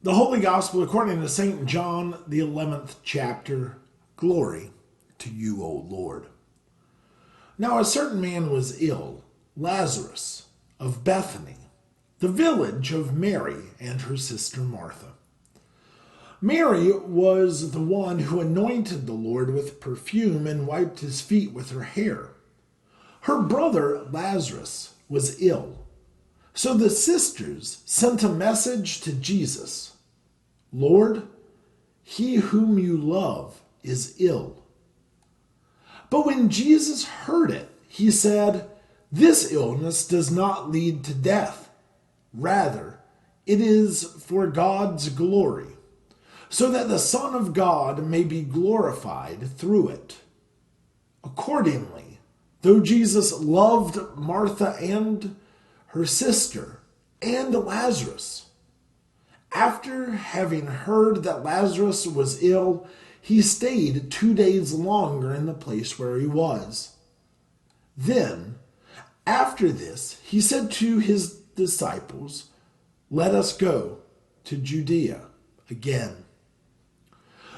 The Holy Gospel according to St. John, the 11th chapter. Glory to you, O Lord. Now a certain man was ill, Lazarus, of Bethany, the village of Mary and her sister Martha. Mary was the one who anointed the Lord with perfume and wiped his feet with her hair. Her brother Lazarus was ill. So the sisters sent a message to Jesus. Lord, he whom you love is ill. But when Jesus heard it, he said, this illness does not lead to death. Rather, it is for God's glory, so that the Son of God may be glorified through it. Accordingly, though Jesus loved Martha and her sister and Lazarus, after having heard that Lazarus was ill, he stayed 2 days longer in the place where he was. Then, after this, he said to his disciples, let us go to Judea again.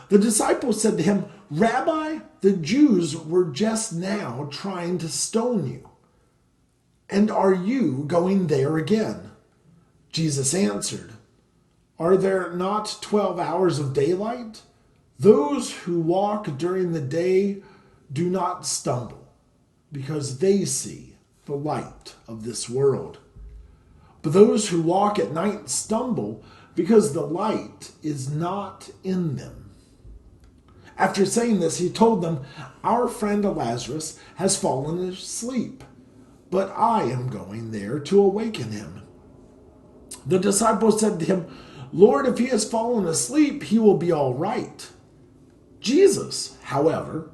The disciples said to him, Rabbi, the Jews were just now trying to stone you, and are you going there again? Jesus answered, are there not 12 hours of daylight? Those who walk during the day do not stumble, because they see the light of this world. But those who walk at night stumble, because the light is not in them. After saying this, he told them, our friend Lazarus has fallen asleep, but I am going there to awaken him. The disciples said to him, Lord, if he has fallen asleep, he will be all right. Jesus, however,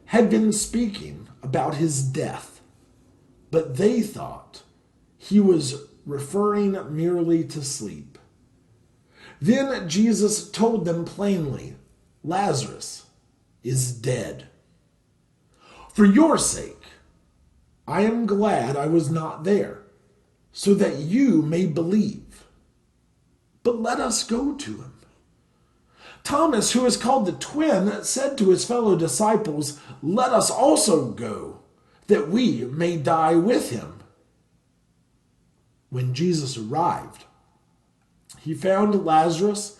had been speaking about his death, but they thought he was referring merely to sleep. Then Jesus told them plainly, Lazarus is dead. For your sake, I am glad I was not there, so that you may believe. But let us go to him. Thomas, who is called the twin, said to his fellow disciples, let us also go, that we may die with him. When Jesus arrived, he found Lazarus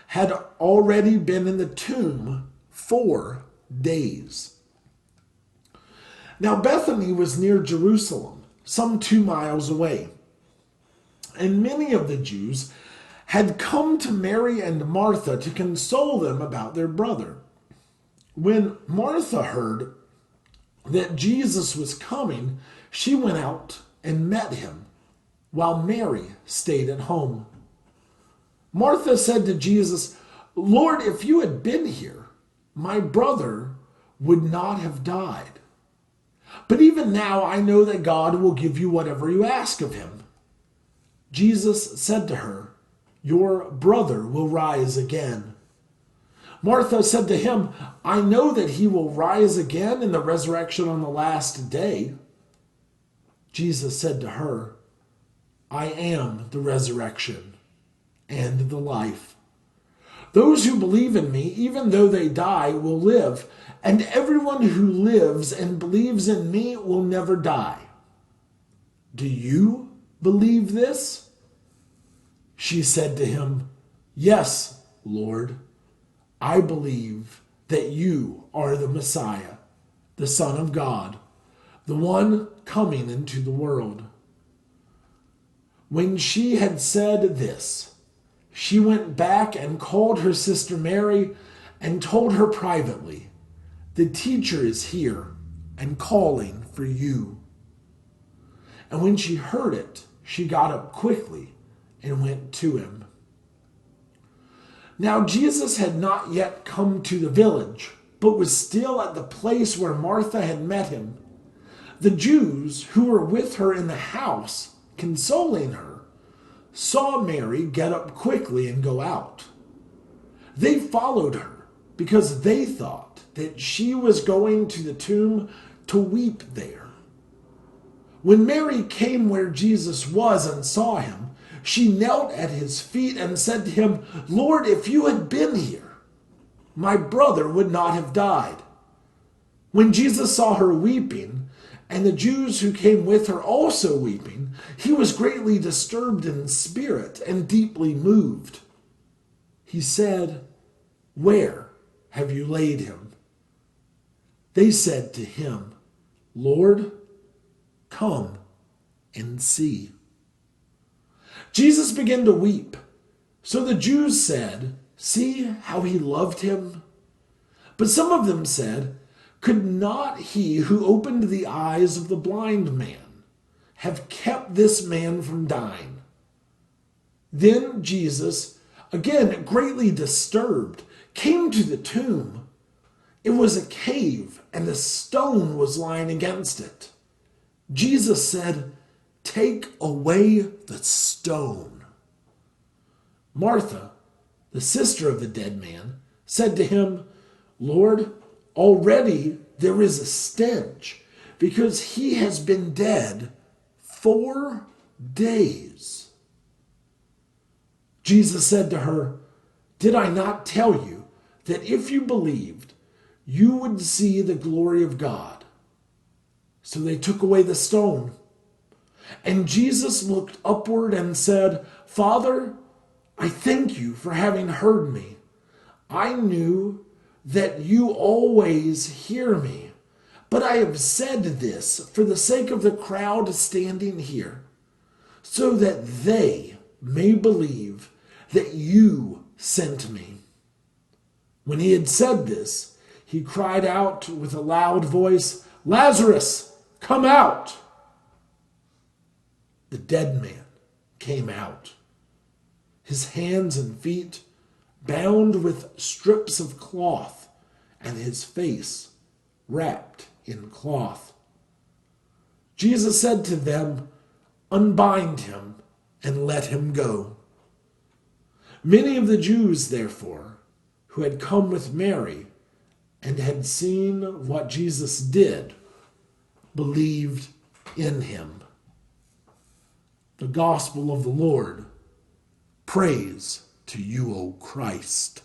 had already been in the tomb 4 days. Now Bethany was near Jerusalem, some 2 miles away, and many of the Jews had come to Mary and Martha to console them about their brother. When Martha heard that Jesus was coming, she went out and met him, while Mary stayed at home. Martha said to Jesus, Lord, if you had been here, my brother would not have died. But even now I know that God will give you whatever you ask of him. Jesus said to her, your brother will rise again. Martha said to him, I know that he will rise again in the resurrection on the last day. Jesus said to her, I am the resurrection and the life. Those who believe in me, even though they die, will live, and everyone who lives and believes in me will never die. Do you believe this? She said to him, yes, Lord, I believe that you are the Messiah, the Son of God, the one coming into the world. When she had said this, she went back and called her sister Mary and told her privately, the teacher is here and calling for you. And when she heard it, she got up quickly and went to him. Now Jesus had not yet come to the village, but was still at the place where Martha had met him. The Jews who were with her in the house, consoling her, saw Mary get up quickly and go out. They followed her because they thought that she was going to the tomb to weep there. When Mary came where Jesus was and saw him, She knelt at his feet and said to him, "Lord, if you had been here, my brother would not have died." When Jesus saw her weeping, and the Jews who came with her also weeping, he was greatly disturbed in spirit and deeply moved. He said, "Where have you laid him?" They said to him, "Lord, come and see." Jesus began to weep. So the Jews said, "See how he loved him?" But some of them said, "Could not he who opened the eyes of the blind man have kept this man from dying?" Then Jesus, again greatly disturbed, came to the tomb. It was a cave, and a stone was lying against it. Jesus said, "Take away the stone." Martha, the sister of the dead man, said to him, "Lord, already there is a stench, because he has been dead 4 days." Jesus said to her, "Did I not tell you that if you believed, you would see the glory of God?" So they took away the stone. And Jesus looked upward and said, "Father, I thank you for having heard me. I knew that you always hear me, but I have said this for the sake of the crowd standing here, so that they may believe that you sent me." When he had said this, he cried out with a loud voice, "Lazarus, come out!" The dead man came out, his hands and feet bound with strips of cloth, and his face wrapped in cloth. Jesus said to them, "Unbind him and let him go." Many of the Jews, therefore, who had come with Mary and had seen what Jesus did, believed in him. The gospel of the Lord. Praise to you, O Christ.